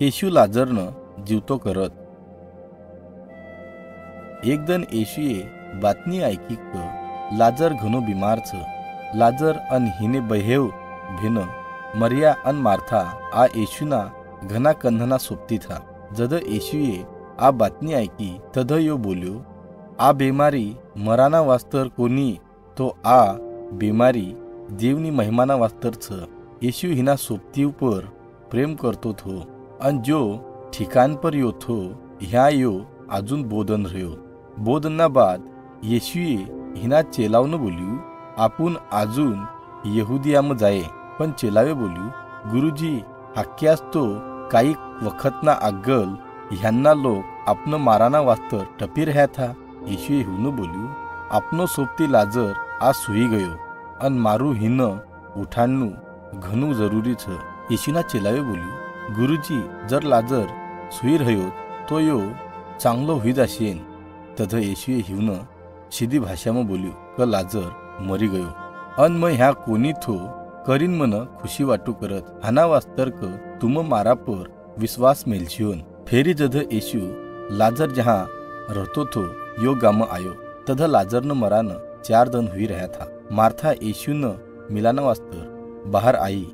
येशू लाजरनं जीवतो करत. एकदन येशूए बातमी ऐकी क लाजर घणो बीमार छ. लाजर अन हिने बहेव भिन मरिया अन मार्था आ येशूना घना कंधना सोबती था. जद येशूए आ बातमी ऐकी तद यो बोल्यो, आ बीमारी मराना वास्तर कोनी तो आ बीमारी देवनी महिमाना वास्तर छ. येशू हिना सोबती पर प्रेम करतो थो अन जो ठिकाण पर यो थो ह्या यो अजून बोधन रह्यो. बोधना बाद येशूए हिना चेलावनं बोल्यू, आपण अजून यहुदियाम जाये. पण चेलावे बोल्यू, गुरुजी हाक्यास तो काही वखतना आगल ह्यांना लोक आपनं माराना वास्तर टपी रह्या था. येशूए हिनं बोल्यू, आपनो सोबती लाजर आ सुई गयो अन मारू हिनं उठाणनु घणું જરૂરી છે. येशूना चेलावे बोल्यू, गुरुजी जर लाजर सुई रह्यो तो यो चांगलो हुई जाशेन. तद येशूए हिवनं सीधी भाषाમાં बोल्यू क लाजर मरी गयो अन म ह्या कोणी थो करीन मन खुशी वाटू करत हाना वास्तर क तुम मारा पर विश्वास मेलशियोन. फेरी जद येशू लाजर जहाँ रहतो थो यो गाम आयो तद लाजरनं मरानं 4 दिन हुई रहा था. मार्था येशूनं मिलाना वास्तर बाहर आई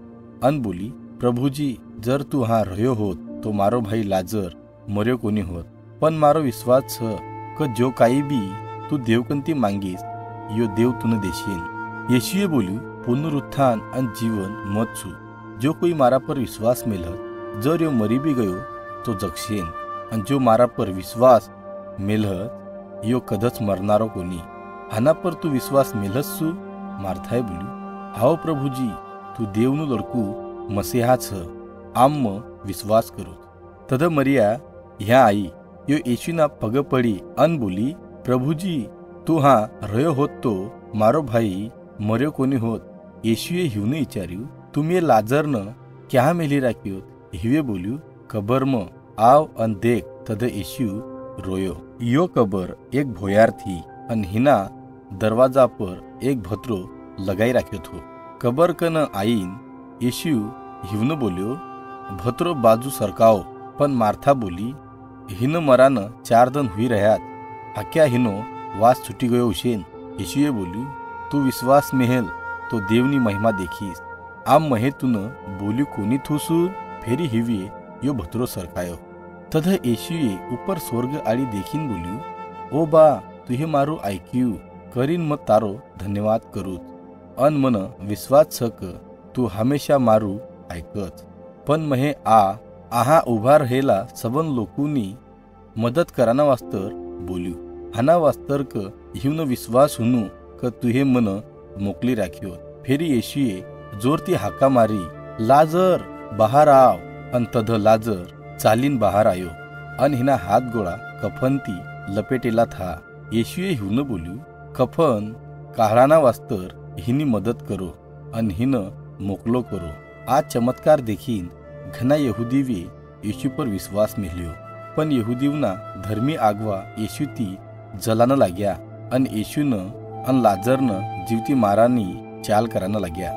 अन बोली, प्रभुजी जर तू हाँ रह्यो होत तो मारो भाई लाजर मर्यो कोनी होत. पण मारो विश्वास छ क जो काही बी तू देवकंती मांगीस यो देव तुने देशीन. येशूए बोल्यू, पुनरुत्थान अन जीवन मत छू. जो कोई मारा पर विश्वास मेलहत जर यो मरी भी गयो तो जगशेन अन जो मारा पर विश्वास मेलहत यो कदच मरनारो कोनी. हाना पर तू विश्वास मेलहस छू. मार्थाए बोल्यू, हाओ प्रभुजी तू देवनु लडकू मसीहा छ आम विश्वास करू. तद मरिया ह्या आई यो येशूना पग पडी अन बोली, प्रभुजी तू हाँ रह्यो होत तो मारो भाई मर्यो कोनी होत. येशूए हिवने विचार्यू, तुम्ही लाजरनं क्या मेली राख्योत. हिवे बोल्यू, कबर म आव अन देख. तद येशू रोयो. यो कबर एक भोयार थी अन हिना दरवाजा पर एक भत्रो लगाई राख्यो थो. कबर कन आईन येशू हिवनं बोल्यो, भत्रो बाजू सरकाव. पण मार्था बोली, हिनं मरानं 4 दिन हुई रह्यात हाक्या हिनो वास छुटी गयो उशेन. येशूए बोल्यू, तू विश्वास मेहेल तो देवनी महिमा देखीस. आम महे तुन बोल्यू कोनी थूसू. फेरी हिवे यो भत्रो सरकायो. तद येशूए ऊपर स्वर्ग आड़ी देखीन बोल्यू, ओ बा तुहे मारू ऐक्यू करीन मत तारो धन्यवाद करूत. अन मन विश्वास छक तू हमेशा मारू ऐकत. पण महे आहा उभा रहेला सबन लोकूनी मदत कराना वास्तर बोल्यू. हाना वास्तर क हिवनं विश्वास हुनू क तुहे मन मोकली राख्यो. फेरी येशूए जोरती हाका मारी, लाजर बाहर आव. अन तद लाजर चालीन बाहर आयो अन हिना हात गोळा कफनती लपेटेला था. येशूए हिवनं बोल्यू, कफन काढाना वास्तर हिनी मदत करो अन हिनं मोकलो करो. आज चमत्कार देखीन घना यहुदीवे येशू पर विश्वास मेल्यो. पण यहुदीवना धर्मी आगवा येशू ती जलानं लाग्या अन येशूनं अन लाजरनं जीवती मारानी चाल करानं लाग्या.